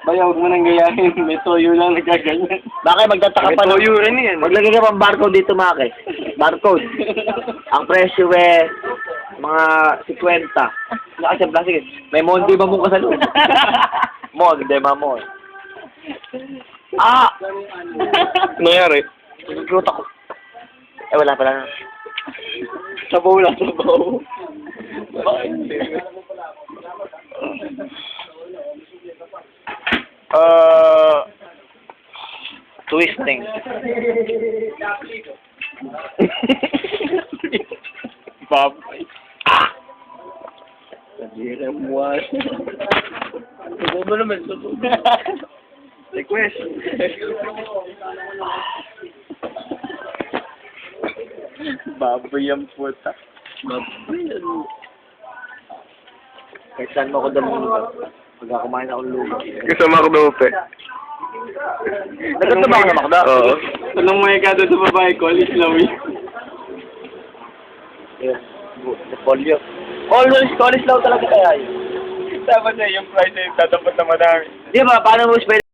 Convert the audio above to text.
Baya, huwag mo nang gayahin. May toyo lang nagaganyan. Bakit magtataka pa May toyo rin yan. Maglagay ka pang barcode dito, Maki. Barcode. Ang presyo mga 50. Nakasabla, sige. May Monday ba mong kasalo? Monday, mamon. Ah! Nangyari? Nagluto ako. Wala pala. Sabaw lang, sabaw. Twisting. Babay. Kadira mo. Sabaw mo naman, sabaw. Request. Baboy ang puta. Baboy yan. Kahit saan mo ako dalhin. Pagka kumain ako lupa. Sa McDo, pe. Nagkanta ba ako ng McDo? Oo. Anong may ka doon sa babae ko? Alis Lawi. Yes. Polio. Always, college lang talaga kaya yun. Tama na yung price na yung tatapat na madami. Di ba, paano mo